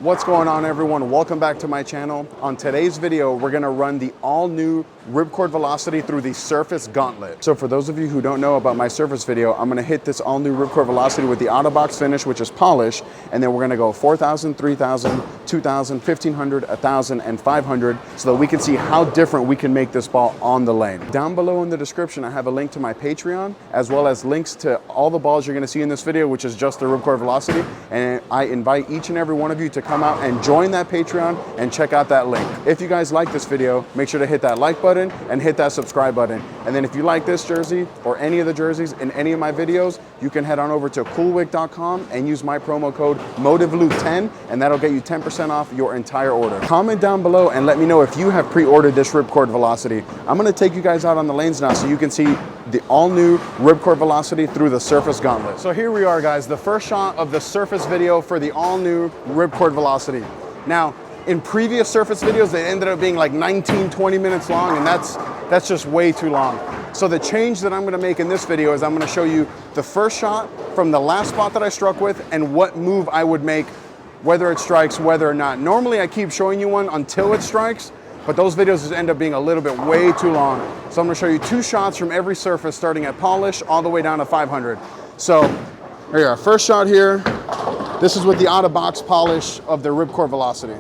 What's going on, everyone? Welcome back to my channel. On today's video, we're gonna run the all-new Ripcord Velocity through the Surface Gauntlet. So for those of you who don't know about my Surface video, I'm gonna hit this all-new Ripcord Velocity with the out-of-box finish, which is polish, and then we're gonna go 4,000, 3,000, 2,000, 1,500, 1,000, and 500, so that we can see how different we can make this ball on the lane. Down below in the description, I have a link to my Patreon, as well as links to all the balls you're gonna see in this video, which is just the Ripcord Velocity, and I invite each and every one of you to come out and join that Patreon and check out that link. If you guys like this video, make sure to hit that like button and hit that subscribe button. And then if you like this jersey or any of the jerseys in any of my videos, you can head on over to coolwick.com and use my promo code MOTIVLOOP10, and that'll get you 10% off your entire order. Comment down below and let me know if you have pre-ordered this Ripcord Velocity. I'm gonna take you guys out on the lanes now so you can see the all-new Ripcord Velocity through the Surface Gauntlet. So here we are, guys, the first shot of the Surface video for the all-new Ripcord Velocity. Now, in previous Surface videos, they ended up being like 19, 20 minutes long, and that's just way too long. So the change that I'm gonna make in this video is I'm gonna show you the first shot from the last spot that I struck with and what move I would make, whether it strikes, whether or not. Normally I keep showing you one until it strikes, but those videos just end up being a little bit way too long. So I'm gonna show you two shots from every surface, starting at polish all the way down to 500. So here we are, first shot here. This is with the out-of-box polish of the Ripcord Velocity.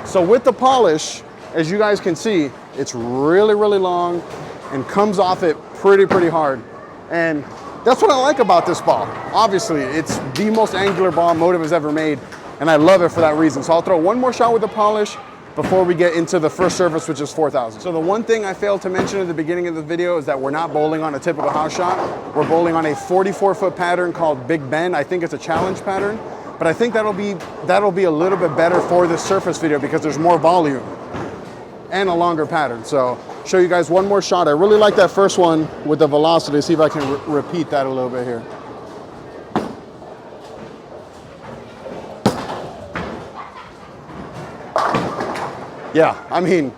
So with the polish, as you guys can see, it's really, really long and comes off it pretty hard. And that's what I like about this ball. Obviously, it's the most angular ball Motiv has ever made, and I love it for that reason. So I'll throw one more shot with the polish before we get into the first surface, which is 4,000. So the one thing I failed to mention at the beginning of the video is that we're not bowling on a typical house shot. We're bowling on a 44-foot pattern called Big Bend. I think it's a challenge pattern, but I think that'll be a little bit better for this surface video because there's more volume and a longer pattern. So show you guys one more shot. I really like that first one with the Velocity. See if I can repeat that a little bit here. Yeah, I mean,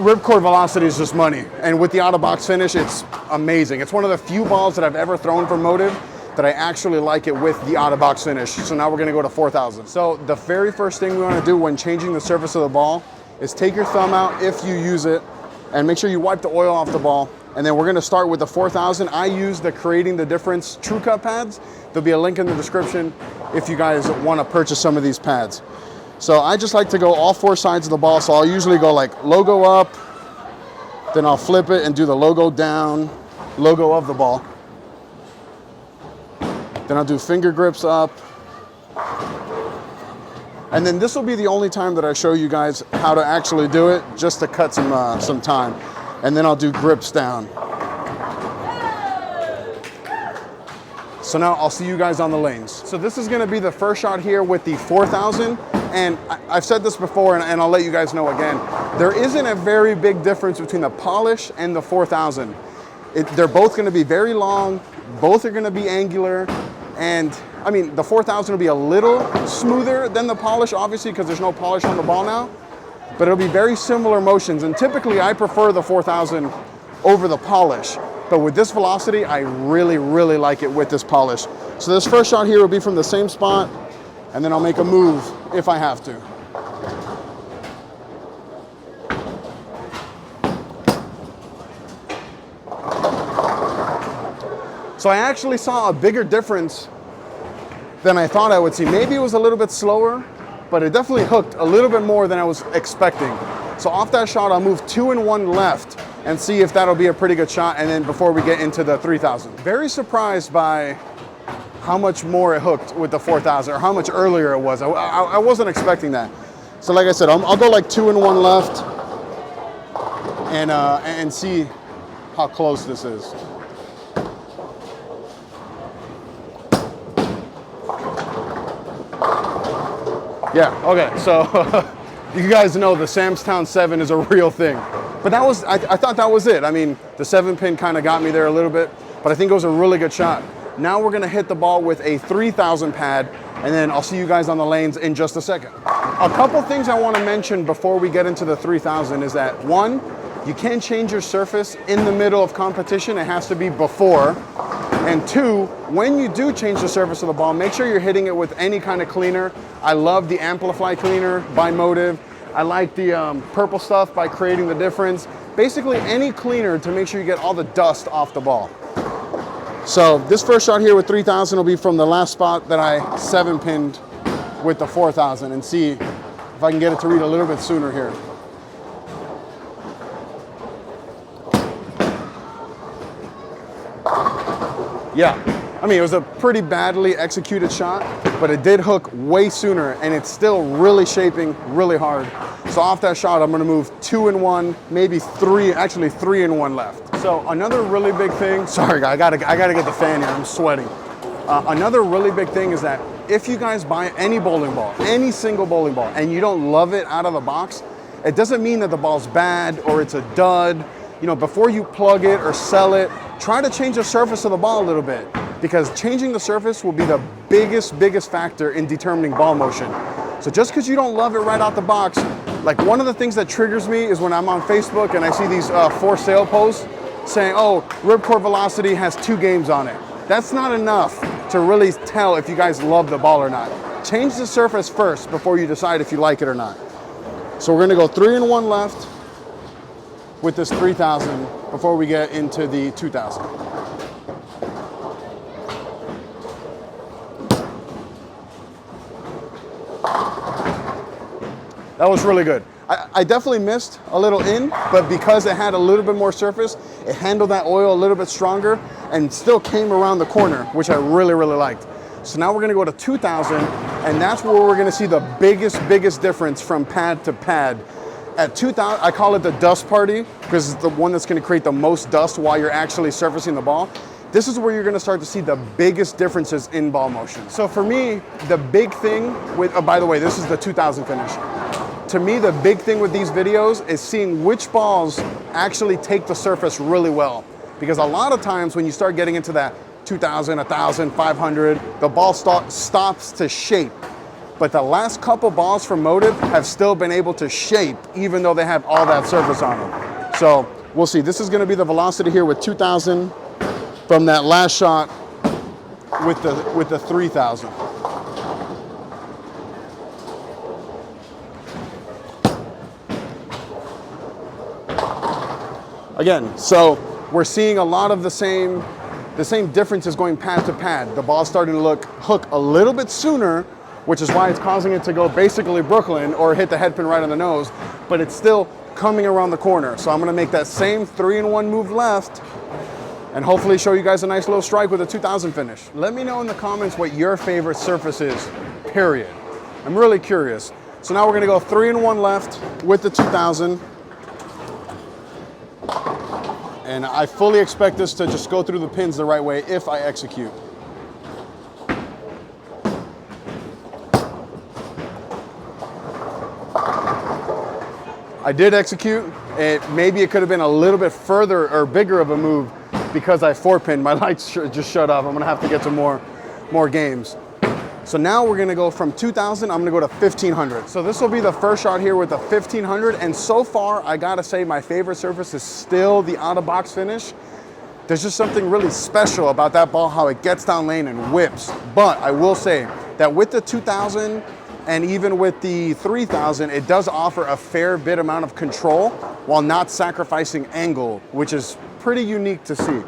Ripcord Velocity is just money. And with the out-of-box finish, it's amazing. It's one of the few balls that I've ever thrown from Motiv that I actually like it with the out-of-box finish. So now we're gonna go to 4,000. So the very first thing we wanna do when changing the surface of the ball is take your thumb out if you use it and make sure you wipe the oil off the ball. And then we're gonna start with the 4,000. I use the Creating the Difference True Cut pads. There'll be a link in the description if you guys wanna purchase some of these pads. So I just like to go all four sides of the ball. So I'll usually go like logo up, then I'll flip it and do the logo down, logo of the ball. Then I'll do finger grips up. And then this will be the only time that I show you guys how to actually do it, just to cut some time. And then I'll do grips down. So now I'll see you guys on the lanes. So this is gonna be the first shot here with the 4,000. And I've said this before, and I'll let you guys know again. There isn't a very big difference between the polish and the 4,000. They're both gonna be very long, both are gonna be angular, and I mean, the 4,000 will be a little smoother than the polish, obviously, because there's no polish on the ball now, but it'll be very similar motions. And typically I prefer the 4,000 over the polish, but with this Velocity, I really like it with this polish. So this first shot here will be from the same spot, and then I'll make a move if I have to. So I actually saw a bigger difference than I thought I would see. Maybe it was a little bit slower, but it definitely hooked a little bit more than I was expecting. So off that shot, I'll move 2 and 1 left and see if that'll be a pretty good shot, and then before we get into the 3,000. Very surprised by how much more it hooked with the 4,000, or how much earlier it was. I wasn't expecting that. So like I said, I'll go like 2 and 1 left and see how close this is. Yeah, okay, so you guys know the Samstown 7 is a real thing. But that was, I thought that was it. I mean, the 7-pin kind of got me there a little bit, but I think it was a really good shot. Now we're gonna hit the ball with a 3,000 pad, and then I'll see you guys on the lanes in just a second. A couple things I wanna mention before we get into the 3,000 is that, one, you can't change your surface in the middle of competition. It has to be before. And two, when you do change the surface of the ball, make sure you're hitting it with any kind of cleaner. I love the Amplify cleaner by Motiv. I like the purple stuff by Creating the Difference. Basically any cleaner to make sure you get all the dust off the ball. So this first shot here with 3000 will be from the last spot that I 7-pinned with the 4000, and see if I can get it to read a little bit sooner here. Yeah, I mean, it was a pretty badly executed shot, but it did hook way sooner, and it's still really shaping really hard. So off that shot, I'm gonna move 2 and 1, maybe 3, actually 3 and 1 left. So another really big thing, sorry, I gotta get the fan here, I'm sweating. Another really big thing is that if you guys buy any bowling ball, any single bowling ball, and you don't love it out of the box, it doesn't mean that the ball's bad or it's a dud. You know, before you plug it or sell it, try to change the surface of the ball a little bit, because changing the surface will be the biggest factor in determining ball motion. So just because you don't love it right out the box, like one of the things that triggers me is when I'm on Facebook and I see these for sale posts saying, oh, Ripcord Velocity has 2 games on it. That's not enough to really tell if you guys love the ball or not. Change the surface first before you decide if you like it or not. So we're gonna go 3 and 1 left with this 3000 before we get into the 2000. That was really good. I definitely missed a little in, but because it had a little bit more surface, it handled that oil a little bit stronger and still came around the corner, which I really liked. So now we're gonna go to 2000, and that's where we're gonna see the biggest difference from pad to pad. At 2000, I call it the dust party, because it's the one that's gonna create the most dust while you're actually surfacing the ball. This is where you're gonna start to see the biggest differences in ball motion. So for me, the big thing with, oh, by the way, this is the 2000 finish. To me, the big thing with these videos is seeing which balls actually take the surface really well. Because a lot of times when you start getting into that 2000, 1000, 500, the ball stops to shape. But the last couple balls from Motiv have still been able to shape, even though they have all that surface on them. So we'll see. This is gonna be the velocity here with 2000 from that last shot with the 3000. Again, so we're seeing a lot of the same differences going pad to pad. The ball's starting to hook a little bit sooner, which is why it's causing it to go basically Brooklyn or hit the head pin right on the nose, but it's still coming around the corner. So I'm gonna make that same 3 and 1 move left and hopefully show you guys a nice little strike with a 2000 finish. Let me know in the comments what your favorite surface is, period. I'm really curious. So now we're gonna go 3 and 1 left with the 2000. And I fully expect this to just go through the pins the right way if I execute. I did execute. Maybe it could have been a little bit further or bigger of a move because I 4-pinned. My lights just shut off. I'm gonna have to get some more games. So now we're gonna go from 2000, I'm gonna go to 1500. So this will be the first shot here with the 1500, and so far, I gotta say my favorite surface is still the out-of-box finish. There's just something really special about that ball, how it gets down lane and whips. But I will say that with the 2000 and even with the 3000, it does offer a fair bit amount of control while not sacrificing angle, which is pretty unique to see.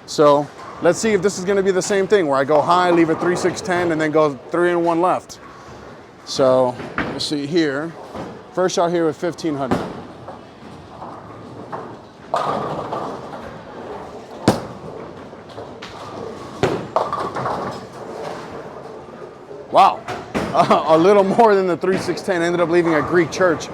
So let's see if this is gonna be the same thing where I go high, leave it 3, 6, 10, and then go 3 and 1 left. So let's see here. First shot here with 1500. Wow, a little more than the 3, 6, 10, ended up leaving a Greek church.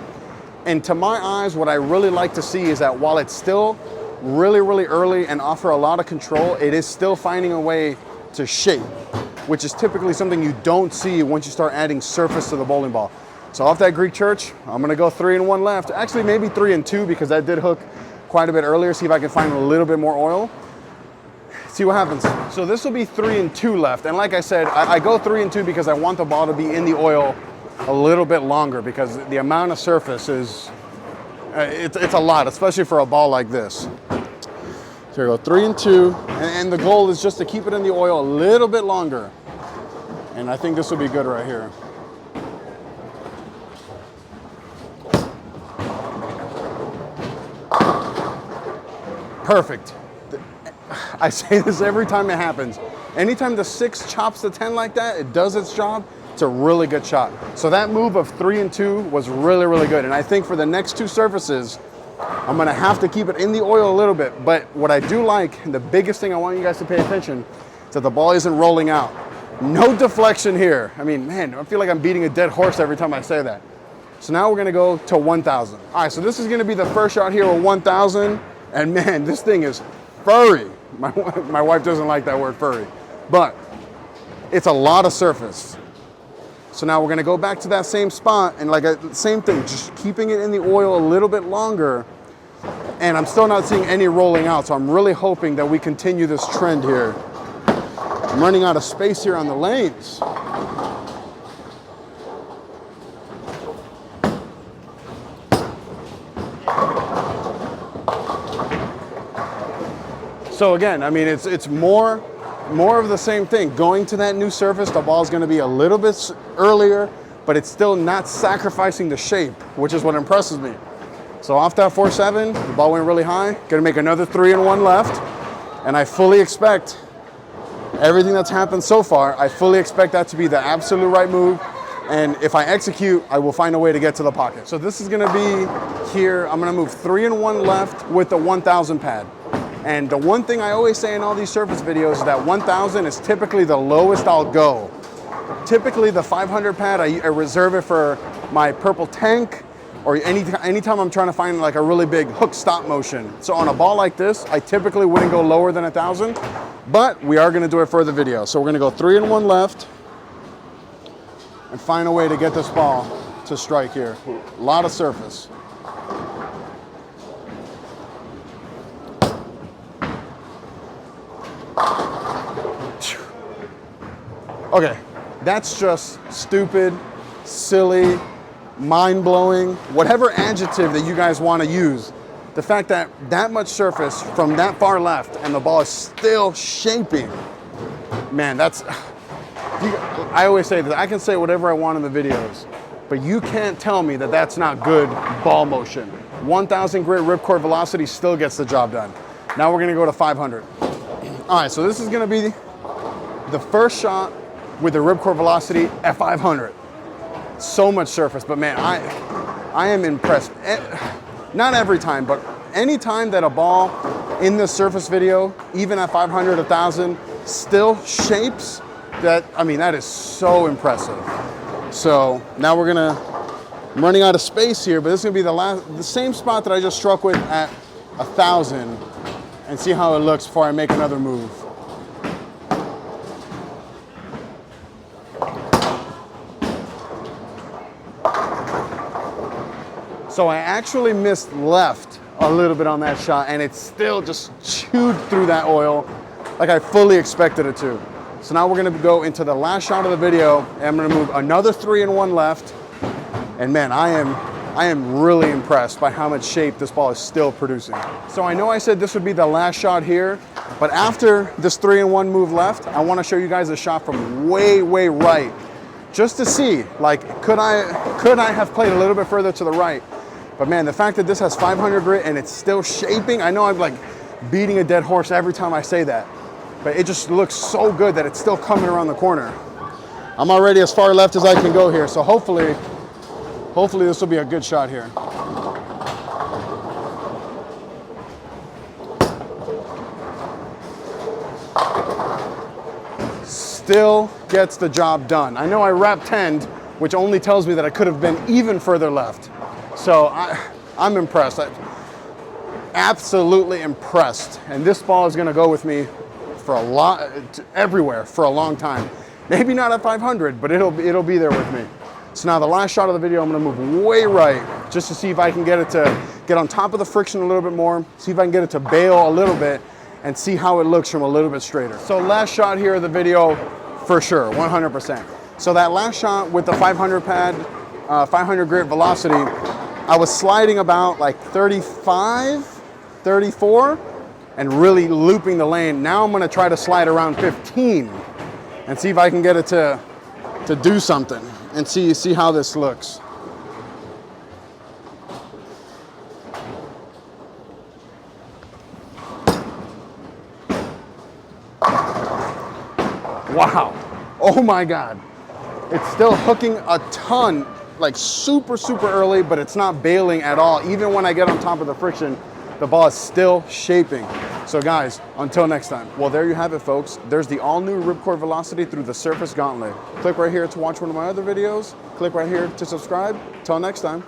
And to my eyes, what I really like to see is that while it's still really early and offer a lot of control, it is still finding a way to shape, which is typically something you don't see once you start adding surface to the bowling ball. So off that Greek church, I'm gonna go 3 and 1 left. Actually, maybe 3 and 2 because that did hook quite a bit earlier. See if I can find a little bit more oil. See what happens. So this will be 3 and 2 left. And like I said, I go 3 and 2 because I want the ball to be in the oil a little bit longer because the amount of surface is It's a lot, especially for a ball like this. So here we go, 3 and 2, and the goal is just to keep it in the oil a little bit longer. And I think this will be good right here. Perfect. I say this every time it happens. Anytime the 6 chops the 10 like that, it does its job. It's a really good shot. So that move of 3 and 2 was really, really good. And I think for the next 2 surfaces, I'm gonna have to keep it in the oil a little bit. But what I do like, and the biggest thing I want you guys to pay attention, is that the ball isn't rolling out. No deflection here. I mean, man, I feel like I'm beating a dead horse every time I say that. So now we're gonna go to 1,000. All right, so this is gonna be the first shot here with 1,000. And man, this thing is furry. My wife doesn't like that word furry, but it's a lot of surface. So now we're gonna go back to that same spot and same thing, just keeping it in the oil a little bit longer. And I'm still not seeing any rolling out. So I'm really hoping that we continue this trend here. I'm running out of space here on the lanes. So again, I mean, it's more of the same thing. Going to that new surface, the ball's gonna be a little bit earlier, but it's still not sacrificing the shape, which is what impresses me. So off that 4-7, the ball went really high. Gonna make another 3 and 1 left. And I fully expect everything that's happened so far, I fully expect that to be the absolute right move. And if I execute, I will find a way to get to the pocket. So this is gonna be here. I'm gonna move 3 and 1 left with the 1,000 pad. And the one thing I always say in all these surface videos is that 1,000 is typically the lowest I'll go. Typically the 500 pad, I reserve it for my purple tank, or anytime I'm trying to find like a really big hook stop motion. So on a ball like this, I typically wouldn't go lower than 1,000, but we are gonna do it for the video. So we're gonna go 3 and 1 left and find a way to get this ball to strike here. A lot of surface. Okay, that's just stupid, silly, mind-blowing, whatever adjective that you guys want to use. The fact that that much surface from that far left and the ball is still shaping, man, that's, I always say that I can say whatever I want in the videos, but you can't tell me that that's not good ball motion. 1,000 grit Ripcord Velocity still gets the job done. Now we're gonna go to 500. All right, so this is gonna be the first shot with the Ripcord Velocity at 500. So much surface, but man, I am impressed. Not every time, but any time that a ball in this surface video, even at 500, 1,000, still shapes, that, I mean, that is so impressive. So now I'm running out of space here, but this is gonna be the same spot that I just struck with at 1,000, and see how it looks before I make another move. So I actually missed left a little bit on that shot, and it still just chewed through that oil like I fully expected it to. So now we're gonna go into the last shot of the video, and I'm gonna move another 3 and 1 left. And man, I am really impressed by how much shape this ball is still producing. So I know I said this would be the last shot here, but after this 3 and 1 move left, I wanna show you guys a shot from way, way right, just to see, like, could I have played a little bit further to the right? But man, the fact that this has 500 grit and it's still shaping, I know I'm like beating a dead horse every time I say that, but it just looks so good that it's still coming around the corner. I'm already as far left as I can go here, so hopefully this will be a good shot here. Still gets the job done. I know I wrapped 10, which only tells me that I could have been even further left. So I'm impressed. Absolutely impressed. And this ball is gonna go with me for everywhere for a long time. Maybe not at 500, but it'll be there with me. So now the last shot of the video, I'm gonna move way right just to see if I can get it to get on top of the friction a little bit more, see if I can get it to bail a little bit, and see how it looks from a little bit straighter. So last shot here of the video, for sure, 100%. So that last shot with the 500 pad, 500 grit Velocity, I was sliding about like 35, 34, and really looping the lane. Now I'm gonna try to slide around 15 and see if I can get it to do something and see how this looks. Wow, oh my God. It's still hooking a ton, like super early, but it's not bailing at all. Even when I get on top of the friction, the ball is still shaping. So guys, until next time. Well, there you have it, folks. There's the all-new Ripcord Velocity through the Surface Gauntlet. Click right here to watch one of my other videos. Click right here to subscribe. Till next time.